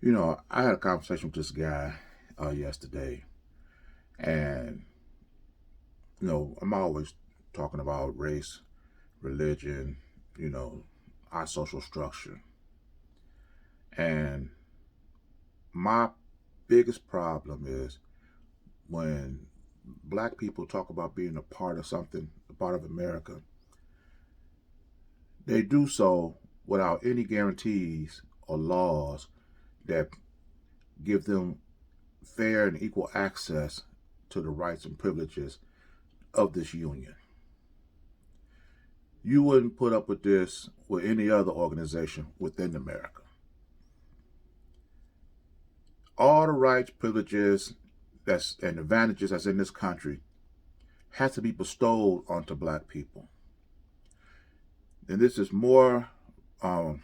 I had a conversation with this guy yesterday, and I'm always talking about race, religion, you know, our social structure. And my biggest problem is when black people talk about being a part of something, a part of America, they do so without any guarantees or laws that give them fair and equal access to the rights and privileges of this union. You wouldn't put up with this with any other organization within America. All the rights, privileges, and advantages that's in this country has to be bestowed onto black people. And this is more, um,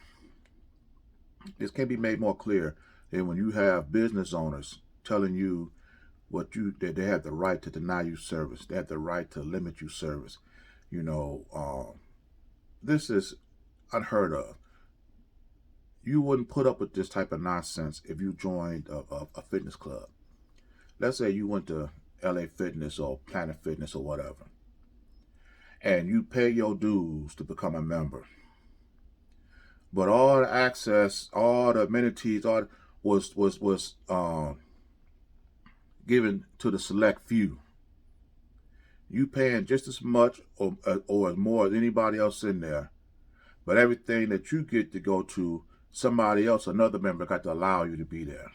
this can be made more clear than when you have business owners telling you that they have the right to deny you service, they have the right to limit you service. You know, this is unheard of. You wouldn't put up with this type of nonsense if you joined a fitness club. Let's say you went to LA Fitness or Planet Fitness or whatever, and you pay your dues to become a member. But all the access, all the amenities, all was given to the select few. You paying just as much or as more as anybody else in there, but everything that you get to go to, somebody else, another member, got to allow you to be there.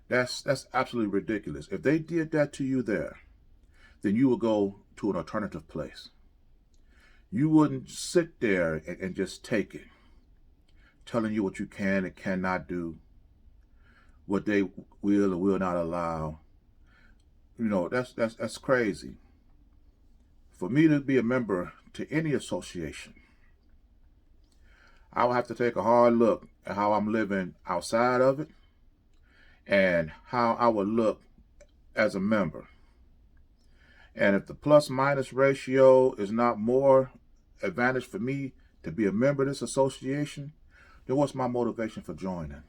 That's absolutely ridiculous. If they did that to you there, then you would go to an alternative place. You wouldn't sit there and just take it, telling you what you can and cannot do, what they will or will not allow. That's crazy. For me to be a member to any association, I would have to take a hard look at how I'm living outside of it and how I would look as a member. And if the plus minus ratio is not more advantage for me to be a member of this association, then what's my motivation for joining?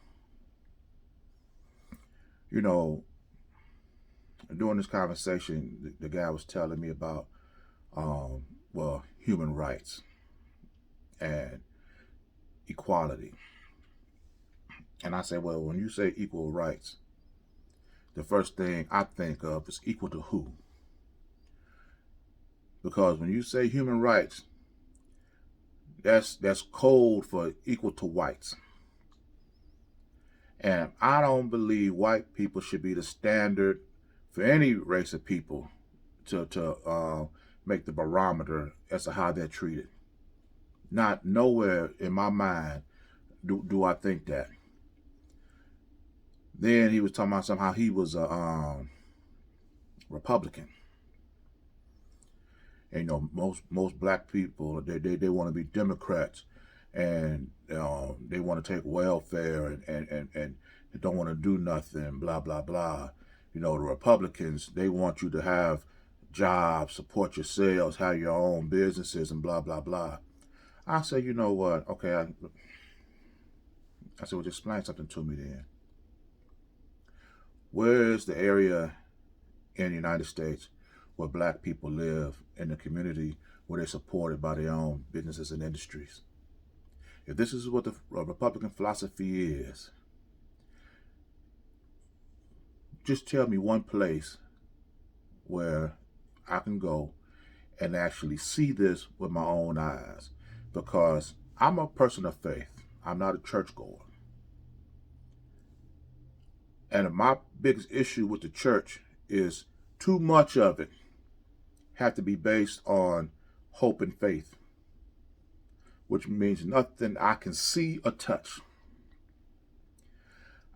You know, during this conversation, the guy was telling me about, human rights and equality. And I said, well, when you say equal rights, the first thing I think of is equal to who? Because when you say human rights, that's code for equal to whites. And I don't believe white people should be the standard for any race of people to make the barometer as to how they're treated. Not nowhere in my mind do I think that. Then he was talking about somehow he was a Republican. And most black people they want to be Democrats, and they want to take welfare and they don't want to do nothing. Blah blah blah. The Republicans, they want you to have jobs, support yourselves, have your own businesses, and blah blah blah. I say, you know what? Okay, I said, well, just explain something to me then. Where is the area in the United States where black people live in a community where they're supported by their own businesses and industries? If this is what the Republican philosophy is, just tell me one place where I can go and actually see this with my own eyes. Because I'm a person of faith. I'm not a churchgoer. And my biggest issue with the church is too much of it have to be based on hope and faith, which means nothing I can see or touch.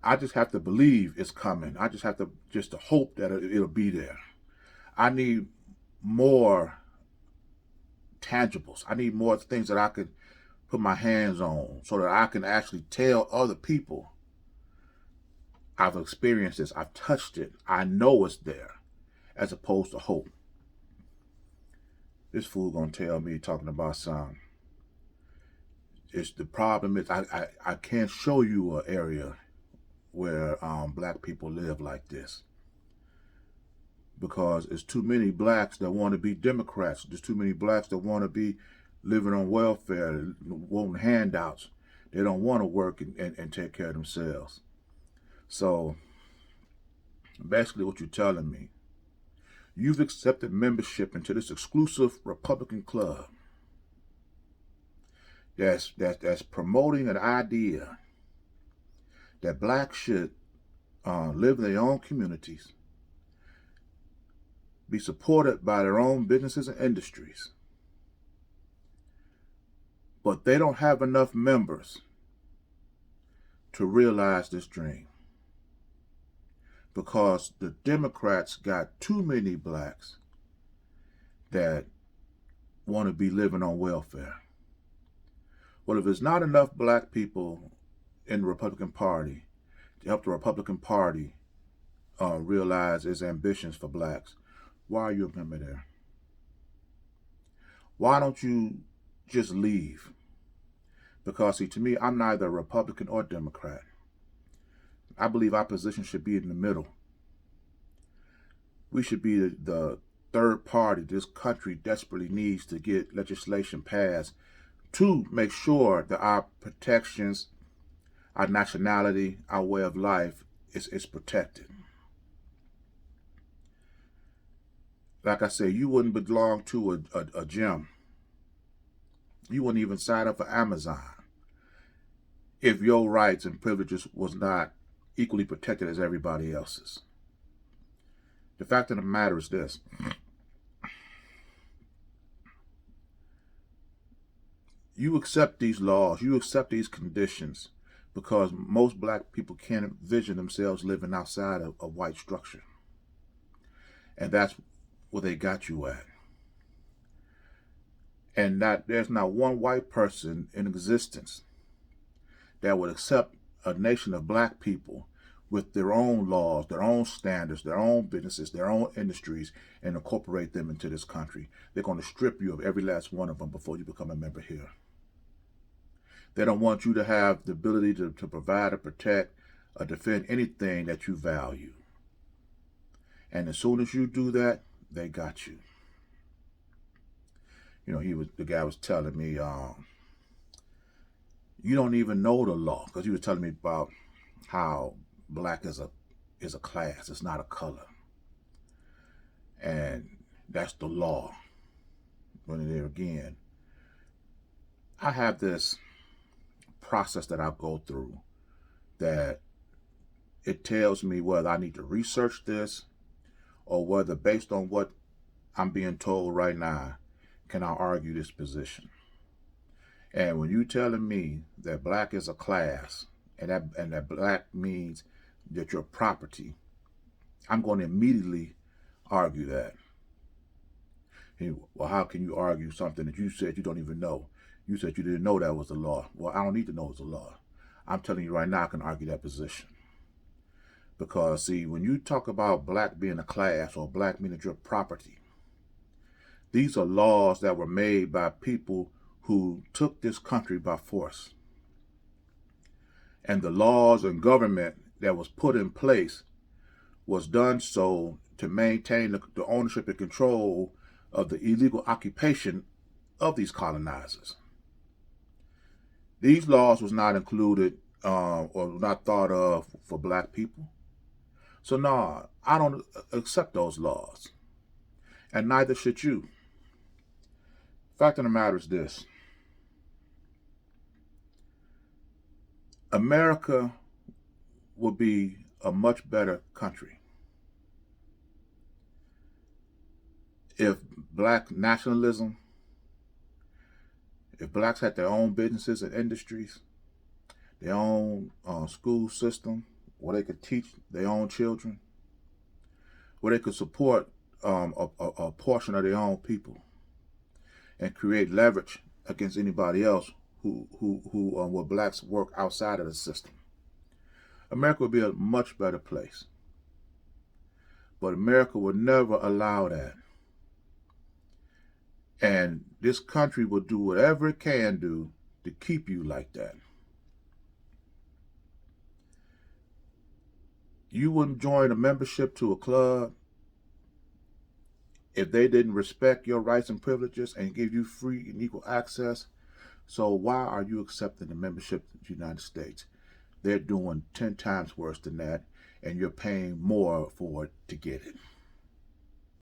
I just have to believe it's coming. I just have to hope that it'll be there. I need more tangibles. I need more things that I can put my hands on so that I can actually tell other people I've experienced this, I've touched it, I know it's there, as opposed to hope. This fool gonna tell me talking about some. It's the problem is I can't show you an area where black people live like this, because it's too many blacks that want to be Democrats. There's too many blacks that want to be living on welfare, wanting handouts. They don't want to work and take care of themselves. So basically what you're telling me, you've accepted membership into this exclusive Republican club that's promoting an idea that blacks should live in their own communities, be supported by their own businesses and industries. But they don't have enough members to realize this dream, because the Democrats got too many blacks that want to be living on welfare. Well, if there's not enough black people in the Republican Party to help the Republican Party realize its ambitions for blacks, why are you a member there? Why don't you just leave? Because, see, to me, I'm neither Republican or Democrat. I believe our position should be in the middle. We should be the third party this country desperately needs to get legislation passed to make sure that our protections, our nationality, our way of life is protected. Like I said, you wouldn't belong to a gym. You wouldn't even sign up for Amazon if your rights and privileges was not equally protected as everybody else's. The fact of the matter is this. You accept these laws, you accept these conditions because most black people can't envision themselves living outside of a white structure. And that's where they got you at. And that there's not one white person in existence that would accept a nation of black people with their own laws, their own standards, their own businesses, their own industries, and incorporate them into this country. They're going to strip you of every last one of them before you become a member here. They don't want you to have the ability to provide or protect or defend anything that you value. And as soon as you do that, they got you. You know, the guy was telling me, you don't even know the law, because he was telling me about how black is a class, it's not a color. And that's the law. But there again, I have this process that I go through that it tells me whether I need to research this or whether, based on what I'm being told right now, can I argue this position. And when you're telling me that black is a class and that black means that you're property, I'm going to immediately argue that. Well, how can you argue something that you said you don't even know? You said you didn't know that was the law. Well, I don't need to know it's the law. I'm telling you right now, I can argue that position. Because, see, when you talk about black being a class or black meaning your property, these are laws that were made by people who took this country by force. And the laws and government that was put in place was done so to maintain the ownership and control of the illegal occupation of these colonizers. These laws was not included or not thought of for black people. So no, I don't accept those laws. And neither should you. Fact of the matter is this. America would be a much better country if black nationalism, if blacks had their own businesses and industries, their own school system, where they could teach their own children, where they could support a portion of their own people and create leverage against anybody else who were blacks work outside of the system. America would be a much better place. But America would never allow that. And this country will do whatever it can do to keep you like that. You wouldn't join a membership to a club if they didn't respect your rights and privileges and give you free and equal access. So why are you accepting the membership of the United States? They're doing 10 times worse than that, and you're paying more for it to get it.